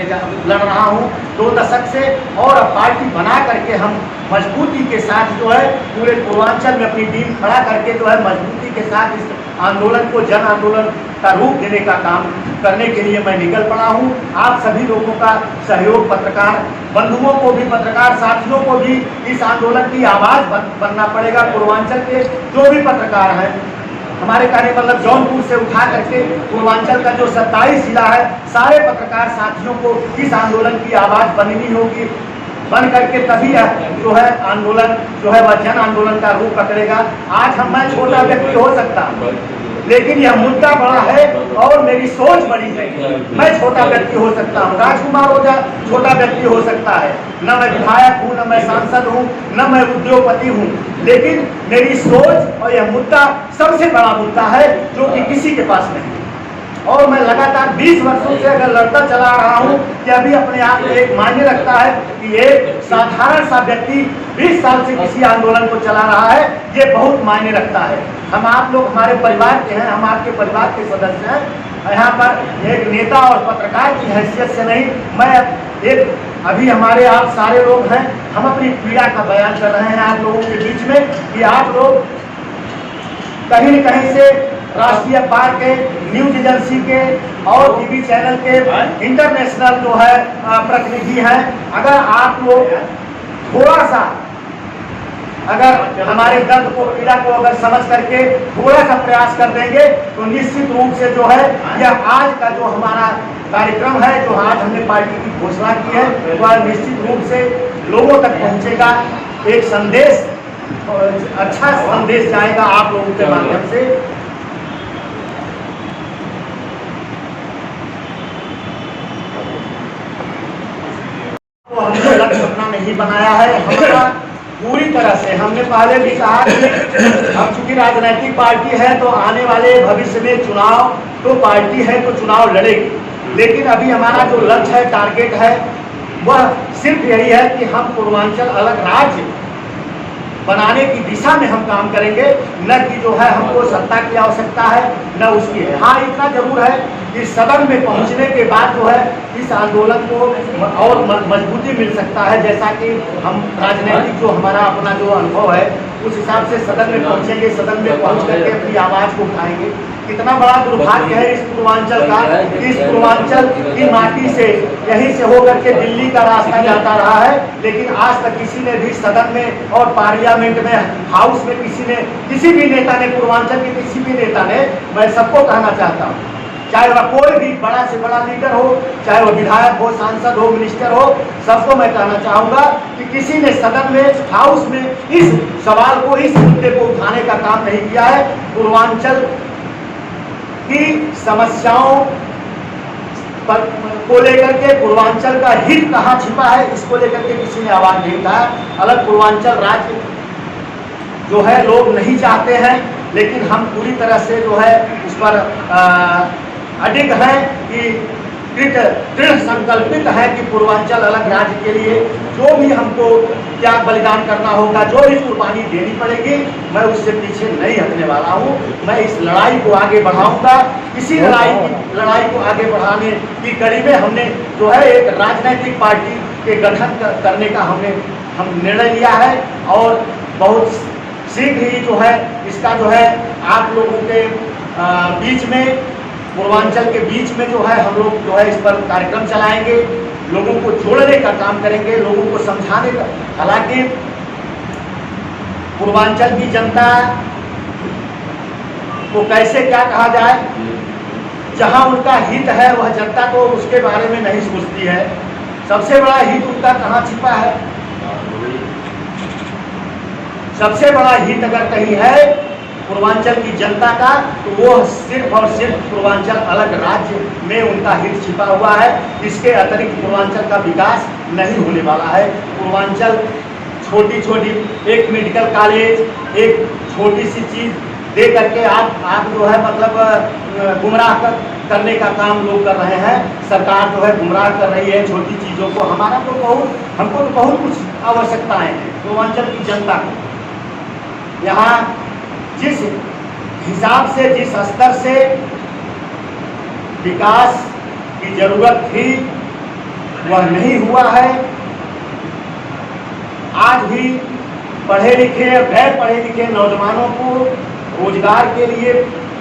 लड़ रहा हूँ 2 दशक से, और अब पार्टी बना करके हम मजबूती के साथ जो है पूरे पूर्वांचल में अपनी टीम खड़ा करके जो है मजबूती के साथ इस आंदोलन को जन आंदोलन का रूप देने का काम करने के लिए मैं निकल पड़ा हूँ। आप सभी लोगों का सहयोग, पत्रकार बंधुओं को भी, पत्रकार साथियों को भी इस आंदोलन की आवाज़ बनना पड़ेगा। पूर्वांचल के जो भी पत्रकार हैं, हमारे कहने मतलब जौनपुर से उठा करके पूर्वांचल का जो 27 जिला है, सारे पत्रकार साथियों को इस आंदोलन की आवाज़ बननी होगी। बन करके तभी जो है आंदोलन जो है वह जन आंदोलन का रूप पकड़ेगा। आज मैं छोटा व्यक्ति हो सकता हूँ, लेकिन यह मुद्दा बड़ा है और मेरी सोच बड़ी है। मैं छोटा व्यक्ति हो सकता हूँ, राजकुमार ओझा छोटा व्यक्ति हो सकता है, न मैं विधायक हूँ, न मैं सांसद हूँ, न मैं उद्योगपति हूँ, लेकिन मेरी सोच और यह मुद्दा सबसे बड़ा मुद्दा है जो कि किसी के पास नहीं है। और मैं लगातार 20 वर्षों से अगर लड़ता चला रहा हूँ कि अभी अपने आप में एक मायने रखता है कि एक साधारण सा व्यक्ति 20 साल से किसी आंदोलन को चला रहा है, ये बहुत मायने रखता है। हम आप लोग हमारे परिवार के हैं, हम आपके परिवार के सदस्य हैं। यहाँ पर एक नेता और पत्रकार की हैसियत से नहीं, मैं एक अभी हमारे आप सारे लोग हैं, हम अपनी पीड़ा का बयान कर रहे हैं आप लोगों के बीच में कि आप लोग कहीं न कहीं से राष्ट्रीय अखबार के, न्यूज एजेंसी के और टीवी चैनल के इंटरनेशनल जो है प्रतिनिधि हैं, अगर आप लोग थोड़ा सा अगर हमारे दर्द को, पीड़ा को अगर समझ करके थोड़ा सा प्रयास कर देंगे तो निश्चित रूप से जो है यह आज का जो हमारा कार्यक्रम है, जो आज हमने पार्टी की घोषणा की है, वह निश्चित रूप से लोगों तक पहुंचेगा। एक संदेश, अच्छा संदेश जाएगा आप लोगों के माध्यम से। तो हमने लक्ष्य अपना नहीं बनाया है, हमारा पूरी तरह से, हमने पहले भी कहा कि अब चूंकि राजनीतिक पार्टी है तो आने वाले भविष्य में चुनाव, तो पार्टी है तो चुनाव लड़ेगी, लेकिन अभी हमारा जो लक्ष्य है, टारगेट है, वह सिर्फ यही है कि हम पूर्वांचल अलग राज्य बनाने की दिशा में हम काम करेंगे, न कि जो है हमको सत्ता की आवश्यकता है न उसकी है। हाँ, इतना जरूर है कि सदन में पहुंचने के बाद जो है इस आंदोलन को और मजबूती मिल सकता है, जैसा कि हम राजनीतिक जो हमारा अपना जो अनुभव है उस हिसाब से सदन में पहुंचेंगे, सदन में पहुंच करके अपनी आवाज़ को उठाएंगे। कितना बड़ा दुर्भाग्य है इस पूर्वांचल का, इस पूर्वांचल की माटी से, यहीं से होकर के दिल्ली का रास्ता जाता रहा है, लेकिन आज तक किसी ने भी सदन में और पार्लियामेंट में, हाउस में किसी भी नेता ने, पूर्वांचल के किसी भी नेता ने, मैं सबको कहना चाहता हूँ, चाहे वह कोई भी बड़ा से बड़ा लीडर हो, चाहे वह विधायक हो, सांसद हो, मिनिस्टर हो, सबको मैं कहना चाहूँगा कि किसी ने सदन में, हाउस में इस सवाल को, इस मुद्दे को उठाने का काम नहीं किया है। पूर्वांचल की समस्याओं को लेकर के, पूर्वांचल का हित कहाँ छिपा है, इसको लेकर के किसी ने आवाज़ नहीं उठाया। अलग पूर्वांचल राज्य जो है लोग नहीं चाहते हैं, लेकिन हम पूरी तरह से जो है उस पर अडिग हैं कि दृढ़ संकल्पित है कि पूर्वांचल अलग राज्य के लिए जो भी हमको त्याग बलिदान करना होगा, जो भी कुर्बानी देनी पड़ेगी, मैं उससे पीछे नहीं हटने वाला हूँ। मैं इस लड़ाई को आगे बढ़ाऊंगा। इसी लड़ाई को आगे बढ़ाने की कड़ी में हमने जो है एक राजनीतिक पार्टी के गठन करने का हम निर्णय लिया है, और बहुत शीघ्र ही जो है इसका जो है आप लोगों के बीच में, पूर्वांचल के बीच में जो है हम लोग जो है इस पर कार्यक्रम चलाएंगे, लोगों को जोड़ने का काम करेंगे, लोगों को समझाने का। हालांकि पूर्वांचल की जनता को कैसे क्या कहा जाए, जहां उनका हित है वह जनता तो उसके बारे में नहीं सोचती है। सबसे बड़ा हित उनका कहाँ छिपा है, सबसे बड़ा हित अगर कहीं है पूर्वांचल की जनता का, तो वो सिर्फ और सिर्फ पूर्वांचल अलग राज्य में उनका हित छिपा हुआ है। इसके अतिरिक्त पूर्वांचल का विकास नहीं होने वाला है। पूर्वांचल छोटी छोटी, एक मेडिकल कॉलेज, एक छोटी सी चीज़ दे करके आप जो है मतलब गुमराह करने का काम लोग कर रहे हैं। सरकार जो है गुमराह कर रही है छोटी चीज़ों को। हमको तो बहुत कुछ आवश्यकताएं हैं पूर्वांचल की जनता को। यहाँ जिस हिसाब से, जिस स्तर से विकास की जरूरत थी, वह नहीं हुआ है। आज भी पढ़े लिखे गैर पढ़े लिखे नौजवानों को रोजगार के लिए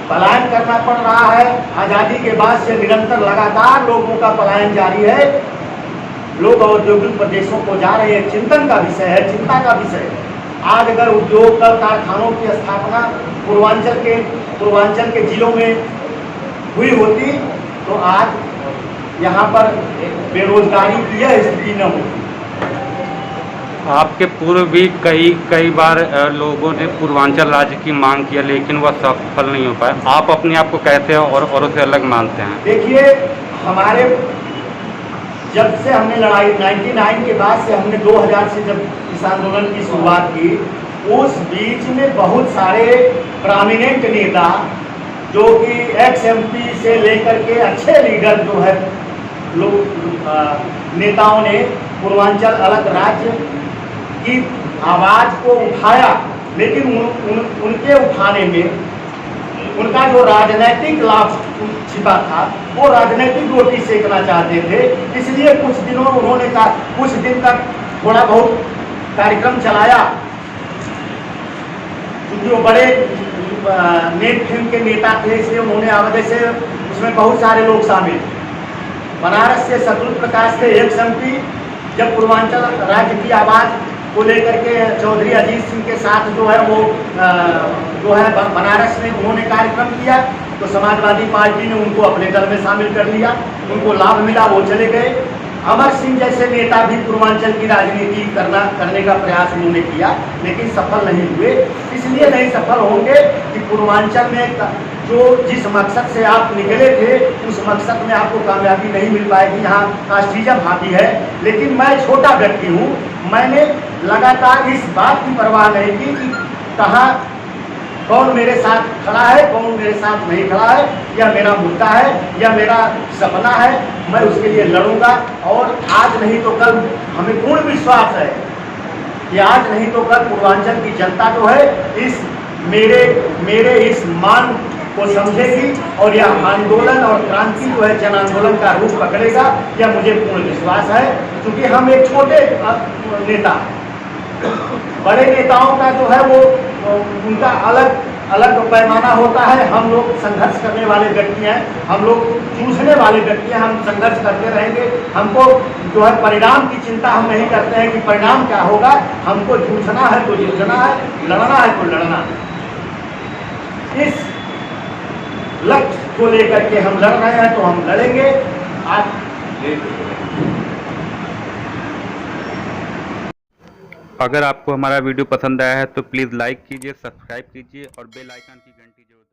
पलायन करना पड़ रहा है। आज़ादी के बाद से निरंतर लगातार लोगों का पलायन जारी है। लोग औद्योगिक प्रदेशों को जा रहे हैं। चिंतन का विषय है, चिंता का विषय है। आज अगर उद्योग कल कारखानों की स्थापना पूर्वांचल के जिलों में हुई होती तो आज यहाँ पर बेरोजगारी की यह स्थिति न होती। आपके पूर्व भी कई बार लोगों ने पूर्वांचल राज्य की मांग किया, लेकिन वह सफल नहीं हो पाया। आप अपने आप को कैसे और से अलग मानते हैं? देखिए, हमारे जब से हमने लड़ाई 99 के बाद से हमने 2000 से जब इस आंदोलन की शुरुआत की, उस बीच में बहुत सारे प्रोमिनेंट नेता जो कि एक्स MP से लेकर के अच्छे लीडर जो है नेताओं ने पूर्वांचल अलग राज्य की आवाज़ को उठाया, लेकिन उनके उठाने में उनका जो राजनीतिक लाभ छिपा था वो राजनीतिक रोटी सेकना चाहते थे। इसलिए कुछ दिनों उन्होंने कुछ दिन तक थोड़ा बहुत कार्यक्रम चलाया, क्योंकि वो बड़े नेट फिल्म के नेता थे, इसलिए उन्होंने आवाज़ से उसमें बहुत सारे लोग शामिल। बनारस से शत्रुघ्न प्रकाश थे एक्स MP, जब पूर्वांचल राज्य की आवाज़ को लेकर के चौधरी अजीत सिंह के साथ जो है वो बनारस में उन्होंने कार्यक्रम किया, तो समाजवादी पार्टी ने उनको अपने दल में शामिल कर लिया। उनको लाभ मिला, वो चले गए। अमर सिंह जैसे नेता भी पूर्वांचल की राजनीति करने का प्रयास उन्होंने किया, लेकिन सफल नहीं हुए। इसलिए नहीं सफल होंगे कि पूर्वांचल में जो जिस मकसद से आप निकले थे उस मकसद में आपको कामयाबी नहीं मिल पाएगी। यहाँ कास्टिज्म हावी है, लेकिन मैं छोटा व्यक्ति हूँ। मैंने लगातार इस बात की परवाह नहीं की कि कहाँ कौन मेरे साथ खड़ा है, कौन मेरे साथ नहीं खड़ा है, यह मेरा मुद्दा है, यह मेरा सपना है। मैं उसके लिए लड़ूंगा, और आज नहीं तो कल हमें पूर्ण विश्वास है कि आज नहीं तो कल पूर्वांचल की जनता जो है इस मेरे इस मांग को समझेगी, और यह आंदोलन और क्रांति जो है जन आंदोलन का रूप पकड़ेगा। यह मुझे पूर्ण विश्वास है, क्योंकि हम एक छोटे नेता, बड़े नेताओं का जो है वो उनका अलग पैमाना होता है। हम लोग संघर्ष करने वाले व्यक्ति हैं, हम लोग जूझने वाले व्यक्ति हैं। हम संघर्ष करते रहेंगे। हमको जो है परिणाम की चिंता हम नहीं करते हैं कि परिणाम क्या होगा। हमको जूझना है तो जूझना है, लड़ना है तो लड़ना है। इस लक्ष्य को लेकर के हम लड़ रहे हैं तो हम लड़ेंगे। आज अगर आपको हमारा वीडियो पसंद आया है तो प्लीज़ लाइक कीजिए, सब्सक्राइब कीजिए और बेल आइकन की घंटी जरूर